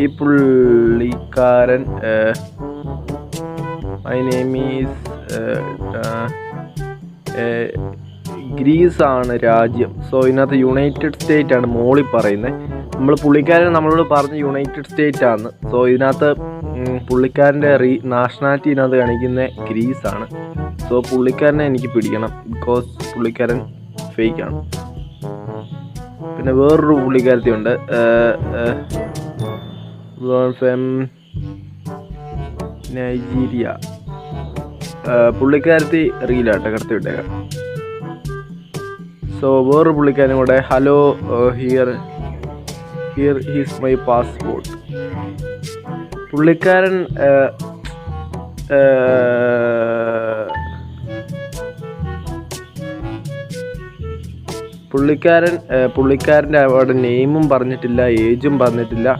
ഈ പുള്ളിക്കാരൻ my name is Greece ആണ് രാജ്യം. സോ ഇതിനകത്ത് യുണൈറ്റഡ് സ്റ്റേറ്റ് ആണ് മോളി പറയുന്നത്. പുള്ളിക്കാരൻ നമ്മളോട് പറഞ്ഞ് യുണൈറ്റഡ് സ്റ്റേറ്റ് ആണ്. സോ ഇതിനകത്ത് പുള്ളിക്കാരൻ്റെ നാഷണാലിറ്റി ഇതിനകത്ത് കാണിക്കുന്നത് ഗ്രീസ് ആണ്. സോ പുള്ളിക്കാരനെ എനിക്ക് പിടിക്കണം, ബിക്കോസ് പുള്ളിക്കാരൻ ഫേക്കാണ്. പിന്നെ വേറൊരു പുള്ളിക്കാരത്തി ഉണ്ട്, നൈജീരിയ. പുള്ളിക്കാരത്തി റീലാട്ടെ കടത്തി വിട്ടേക്കാം. സോ വേറൊരു പുള്ളിക്കാരനും കൂടെ, hello here is my passport. പുള്ളിക്കാരൻ്റെ അവിടെ നെയിമും പറഞ്ഞിട്ടില്ല, ഏജും പറഞ്ഞിട്ടില്ല.